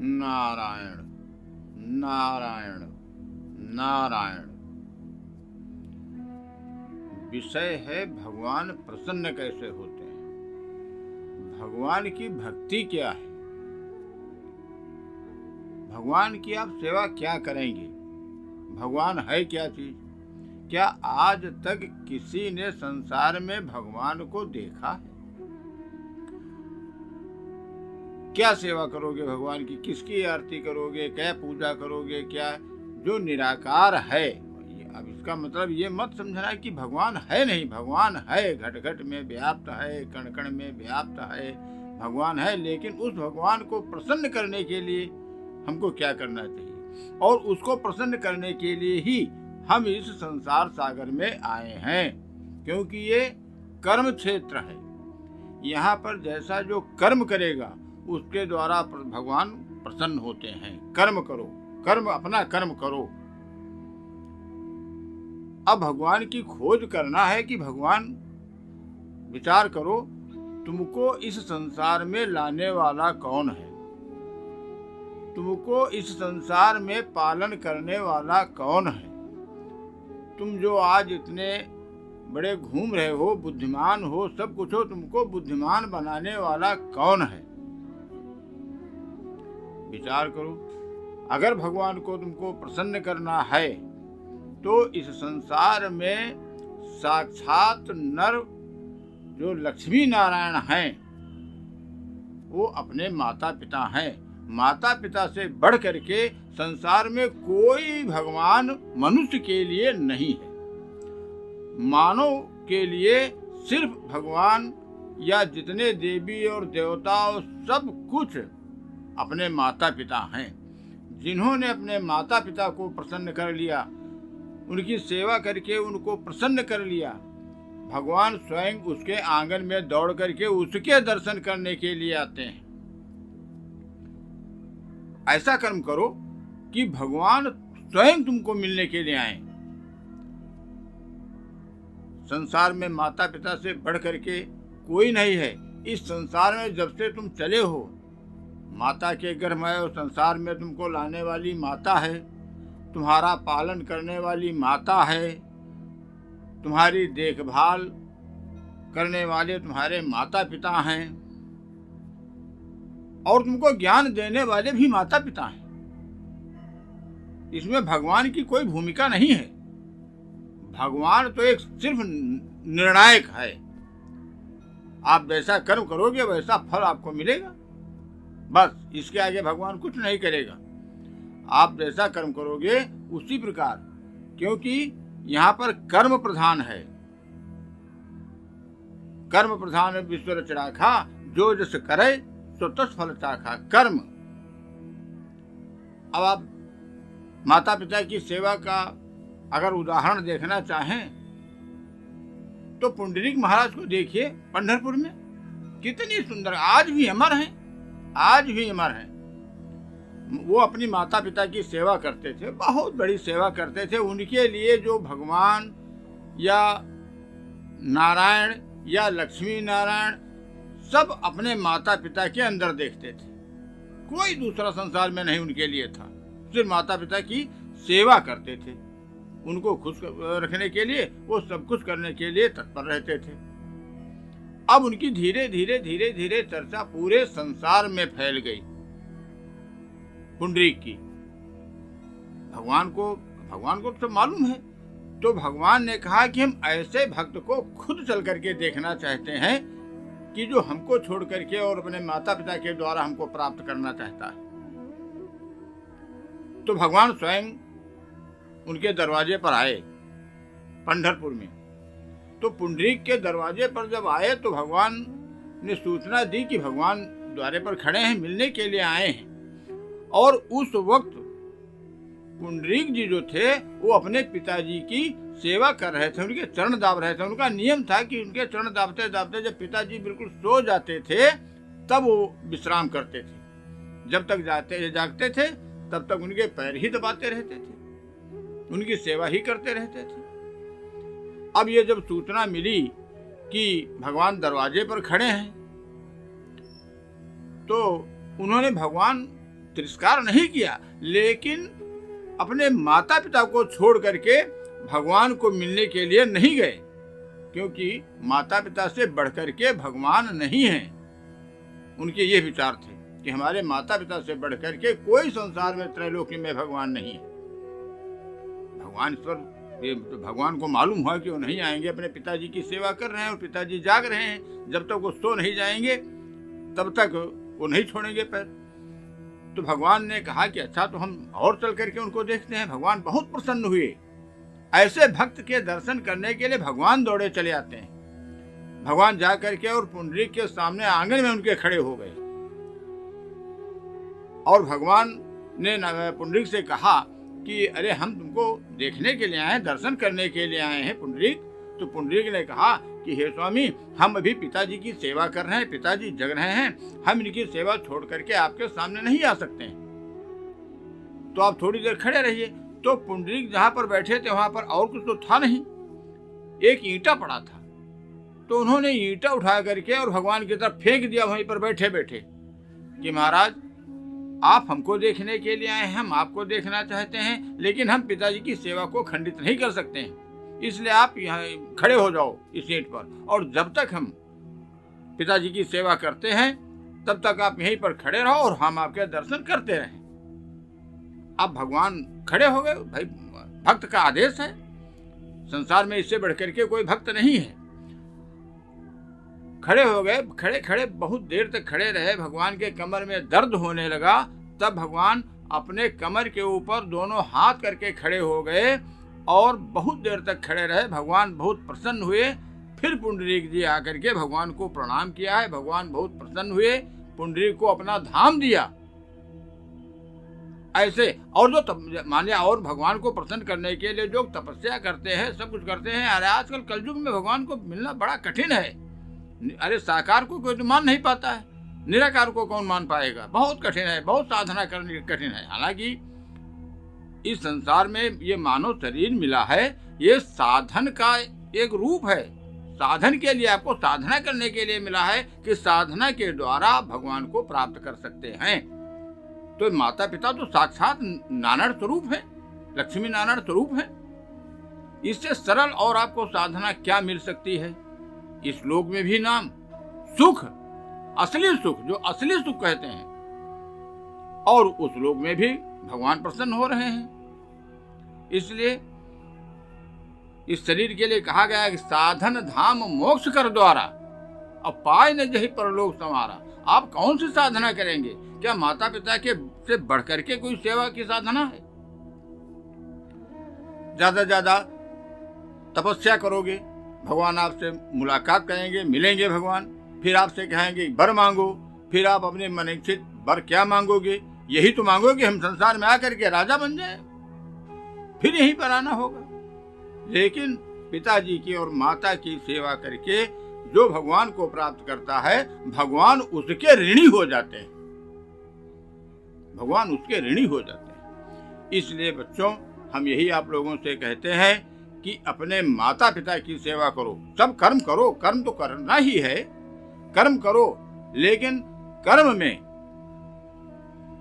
नारायण नारायण नारायण। विषय है भगवान प्रसन्न कैसे होते हैं, भगवान की भक्ति क्या है, भगवान की आप सेवा क्या करेंगे, भगवान है क्या चीज। क्या आज तक किसी ने संसार में भगवान को देखा है? क्या सेवा करोगे भगवान की, किसकी आरती करोगे, क्या पूजा करोगे, क्या जो निराकार है। अब इसका मतलब ये मत समझना कि भगवान है नहीं, भगवान है, घट घट में व्याप्त है, कण कण में व्याप्त है, भगवान है। लेकिन उस भगवान को प्रसन्न करने के लिए हमको क्या करना चाहिए, और उसको प्रसन्न करने के लिए ही हम इस संसार सागर में आए हैं, क्योंकि ये कर्म क्षेत्र है। यहाँ पर जैसा जो कर्म करेगा उसके द्वारा भगवान प्रसन्न होते हैं। कर्म करो, कर्म अपना कर्म करो। अब भगवान की खोज करना है कि भगवान, विचार करो तुमको इस संसार में लाने वाला कौन है, तुमको इस संसार में पालन करने वाला कौन है। तुम जो आज इतने बड़े घूम रहे हो, बुद्धिमान हो, सब कुछ हो, तुमको बुद्धिमान बनाने वाला कौन है, विचार करो। अगर भगवान को तुमको प्रसन्न करना है तो इस संसार में साक्षात नर जो लक्ष्मी नारायण हैं वो अपने माता पिता हैं। माता पिता से बढ़ करके संसार में कोई भगवान मनुष्य के लिए नहीं है। मानव के लिए सिर्फ भगवान या जितने देवी और देवता सब कुछ अपने माता पिता हैं। जिन्होंने अपने माता पिता को प्रसन्न कर लिया, उनकी सेवा करके उनको प्रसन्न कर लिया, भगवान स्वयं उसके आंगन में दौड़ करके उसके दर्शन करने के लिए आते हैं। ऐसा कर्म करो कि भगवान स्वयं तुमको मिलने के लिए आए। संसार में माता पिता से बढ़ करके कोई नहीं है। इस संसार में जब से तुम चले हो, माता के गर्भ में हो, संसार में तुमको लाने वाली माता है, तुम्हारा पालन करने वाली माता है, तुम्हारी देखभाल करने वाले तुम्हारे माता पिता हैं, और तुमको ज्ञान देने वाले भी माता पिता हैं। इसमें भगवान की कोई भूमिका नहीं है। भगवान तो एक सिर्फ निर्णायक है। आप जैसा कर्म करोगे वैसा फल आपको मिलेगा, बस। इसके आगे भगवान कुछ नहीं करेगा। आप जैसा कर्म करोगे उसी प्रकार, क्योंकि यहाँ पर कर्म प्रधान है। कर्म प्रधान विश्व रचनाखा, जो जस करे सो तस फल चाखा। कर्म। अब आप माता पिता की सेवा का अगर उदाहरण देखना चाहें तो पुंडरीक महाराज को देखिए, पंढरपुर में कितनी सुंदर, आज भी अमर हैं, आज भी अमर हैं। वो अपनी माता पिता की सेवा करते थे, बहुत बड़ी सेवा करते थे। उनके लिए जो भगवान या नारायण या लक्ष्मी नारायण सब अपने माता पिता के अंदर देखते थे। कोई दूसरा संसार में नहीं उनके लिए था। सिर्फ माता पिता की सेवा करते थे। उनको खुश रखने के लिए वो सब कुछ करने के लिए तत्पर रहते थे। अब उनकी धीरे धीरे धीरे धीरे चर्चा पूरे संसार में फैल गई, पुंडरीक की। भगवान को तो मालूम है। तो भगवान ने कहा कि हम ऐसे भक्त को खुद चल करके देखना चाहते हैं कि जो हमको छोड़ करके और अपने माता पिता के द्वारा हमको प्राप्त करना चाहता है। तो भगवान स्वयं उनके दरवाजे पर आए पंढरपुर में। तो पुंडरीक के दरवाजे पर जब आए तो भगवान ने सूचना दी कि भगवान द्वारे पर खड़े हैं, मिलने के लिए आए हैं। और उस वक्त पुंडरीक जी जो थे वो अपने पिताजी की सेवा कर रहे थे, उनके चरण दाब रहे थे। उनका नियम था कि उनके चरण दाबते दाबते जब पिताजी बिल्कुल सो जाते थे तब वो विश्राम करते थे। जब तक जागते थे तब तक उनके पैर ही दबाते रहते थे, उनकी सेवा ही करते रहते थे। अब ये जब सूचना मिली कि भगवान दरवाजे पर खड़े हैं तो उन्होंने भगवान तिरस्कार नहीं किया, लेकिन अपने माता पिता को छोड़ करके भगवान को मिलने के लिए नहीं गए, क्योंकि माता पिता से बढ़कर के भगवान नहीं हैं। उनके ये विचार थे कि हमारे माता पिता से बढ़कर के कोई संसार में त्रैलोक्य में भगवान नहीं है। भगवान पर भगवान को मालूम हुआ कि वो नहीं आएंगे, अपने पिताजी की सेवा कर रहे हैं और पिताजी जाग रहे हैं, जब तक वो सो नहीं जाएंगे तब तक वो नहीं छोड़ेंगे पैर। तो भगवान ने कहा कि अच्छा, तो हम और चल करके उनको देखते हैं। भगवान बहुत प्रसन्न हुए। ऐसे भक्त के दर्शन करने के लिए भगवान दौड़े चले आते हैं। भगवान जा करके और पुंडरीक के सामने आंगन में उनके खड़े हो गए और भगवान ने पुंडरीक से कहा कि अरे, हम तुमको देखने के लिए आए हैं, दर्शन करने के लिए आए हैं पुंडरीक। तो पुंडरीक ने कहा कि हे स्वामी, हम अभी पिताजी की सेवा कर रहे हैं, पिताजी जग रहे हैं, हम इनकी सेवा छोड़ करके आपके सामने नहीं आ सकते हैं, तो आप थोड़ी देर खड़े रहिए। तो पुंडरीक जहाँ पर बैठे थे वहाँ पर और कुछ तो था नहीं, एक ईंटा पड़ा था। तो उन्होंने ईंटा उठा करके और भगवान की तरफ फेंक दिया वहीं पर बैठे बैठे कि महाराज, आप हमको देखने के लिए आए हैं, हम आपको देखना चाहते हैं, लेकिन हम पिताजी की सेवा को खंडित नहीं कर सकते हैं, इसलिए आप यहाँ खड़े हो जाओ इस ईंट पर, और जब तक हम पिताजी की सेवा करते हैं तब तक आप यहीं पर खड़े रहो और हम आपके दर्शन करते रहें। अब भगवान खड़े हो गए। भाई, भक्त का आदेश है, संसार में इससे बढ़कर के कोई भक्त नहीं है। खड़े हो गए, खड़े खड़े बहुत देर तक खड़े रहे। भगवान के कमर में दर्द होने लगा, तब भगवान अपने कमर के ऊपर दोनों हाथ करके खड़े हो गए और बहुत देर तक खड़े रहे। भगवान बहुत प्रसन्न हुए। फिर पुंडरीक जी आकर के भगवान को प्रणाम किया है। भगवान बहुत प्रसन्न हुए, पुंडरीक को अपना धाम दिया। ऐसे और जो माने और भगवान को प्रसन्न करने के लिए जो तपस्या करते हैं, सब कुछ करते हैं। अरे आजकल कलयुग में भगवान को मिलना बड़ा कठिन है। अरे साकार को कोई तो मान नहीं पाता है, निराकार को कौन मान पाएगा? बहुत कठिन है, बहुत साधना करनी कठिन है। हालांकि इस संसार में ये मानव शरीर मिला है, ये साधन का एक रूप है। साधन के लिए, आपको साधना करने के लिए मिला है कि साधना के द्वारा भगवान को प्राप्त कर सकते हैं। तो माता पिता तो साक्षात नारायण स्वरूप है, लक्ष्मी नारायण स्वरूप है। इससे सरल और आपको साधना क्या मिल सकती है? इस लोक में भी नाम सुख, असली सुख, जो असली सुख कहते हैं, और उस लोक में भी भगवान प्रसन्न हो रहे हैं। इसलिए इस शरीर के लिए कहा गया है कि साधन धाम मोक्ष कर द्वारा, अब पाए न जही परलोक संवारा। आप कौन सी साधना करेंगे? क्या माता पिता के से बढ़कर के कोई सेवा की साधना है? ज्यादा ज्यादा तपस्या करोगे, भगवान आपसे मुलाकात करेंगे, मिलेंगे भगवान, फिर आपसे कहेंगे वर मांगो, फिर आप अपने मनीक्षित वर क्या मांगोगे? यही तो मांगोगे हम संसार में आकर के राजा बन जाए, फिर यहीं पर आना होगा। लेकिन पिताजी की और माता की सेवा करके जो भगवान को प्राप्त करता है, भगवान उसके ऋणी हो जाते हैं, भगवान उसके ऋणी हो जाते हैं। इसलिए बच्चों, हम यही आप लोगों से कहते हैं कि अपने माता पिता की सेवा करो। सब कर्म करो, कर्म तो करना ही है, कर्म करो, लेकिन कर्म में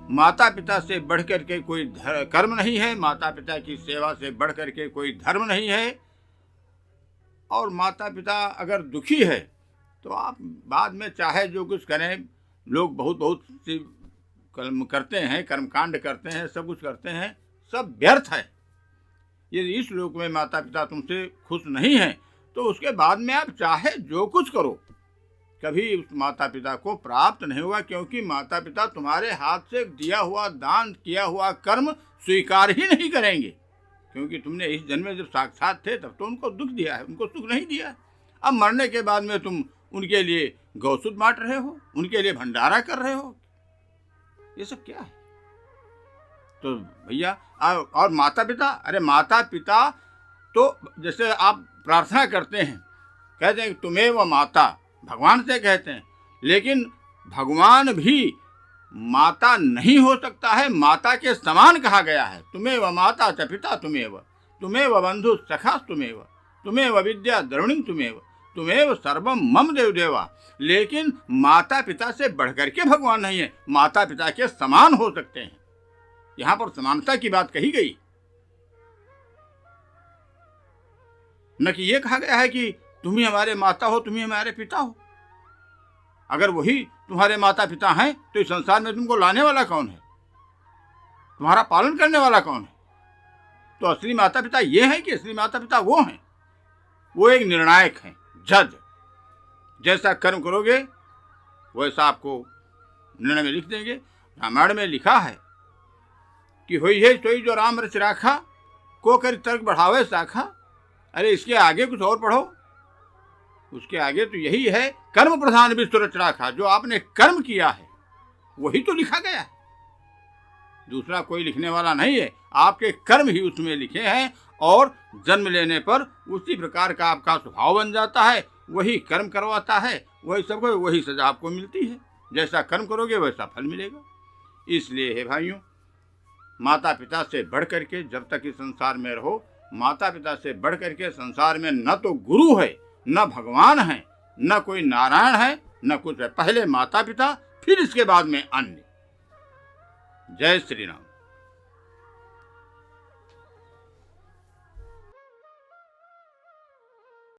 माता पिता से बढ़कर के कोई कर्म नहीं है, माता पिता की सेवा से बढ़कर के कोई धर्म नहीं है। और माता पिता अगर दुखी है तो आप बाद में चाहे जो कुछ करें, लोग बहुत बहुत सी कर्म करते हैं, कर्मकांड करते हैं, सब कुछ करते हैं, सब व्यर्थ है। यदि इस लोक में माता पिता तुमसे खुश नहीं हैं तो उसके बाद में आप चाहे जो कुछ करो, कभी उस माता पिता को प्राप्त नहीं होगा, क्योंकि माता पिता तुम्हारे हाथ से दिया हुआ दान, किया हुआ कर्म स्वीकार ही नहीं करेंगे। क्योंकि तुमने इस जन्म में जब साक्षात थे तब तो उनको दुख दिया है, उनको सुख नहीं दिया है। अब मरने के बाद में तुम उनके लिए गौसूद बांट रहे हो, उनके लिए भंडारा कर रहे हो, ये सब क्या है? तो भैया, और माता पिता, अरे माता पिता तो जैसे आप प्रार्थना करते हैं, कहते हैं तुम्हें व माता, भगवान से कहते हैं, लेकिन भगवान भी माता नहीं हो सकता है, माता के समान कहा गया है। तुम्हें व माता च पिता तुम्हें व बंधु सखा तुम्हें व विद्या द्रविणी तुम्हें व, तुम्हें सर्वम मम देव देवा। लेकिन माता पिता से बढ़कर के भगवान नहीं है, माता पिता के समान हो सकते हैं। यहां पर समानता की बात कही गई, न कि यह कहा गया है कि तुम ही हमारे माता हो, तुम ही हमारे पिता हो। अगर वही तुम्हारे माता पिता हैं तो इस संसार में तुमको लाने वाला कौन है, तुम्हारा पालन करने वाला कौन है? तो असली माता पिता ये हैं कि असली माता पिता वो हैं, वो एक निर्णायक हैं, जज। जैसा कर्म करोगे वैसा आपको निर्णय में लिख देंगे। रामायण में लिखा है कि होई है सोई जो राम रच राखा, को कर तर्क बढ़ावे शाखा। अरे इसके आगे कुछ और पढ़ो, उसके आगे तो यही है, कर्म प्रधान विश्व रच राखा। जो आपने कर्म किया है वही तो लिखा गया है, दूसरा कोई लिखने वाला नहीं है। आपके कर्म ही उसमें लिखे हैं और जन्म लेने पर उसी प्रकार का आपका स्वभाव बन जाता है, वही कर्म करवाता है, वही सबको वही सजा आपको मिलती है। जैसा कर्म करोगे वैसा फल मिलेगा। इसलिए हे भाइयों, माता पिता से बढ़ करके जब तक इस संसार में रहो, माता पिता से बढ़ करके संसार में न तो गुरु है, न भगवान है, न कोई नारायण है, न कुछ है। पहले माता पिता, फिर इसके बाद में अन्य। जय श्री राम।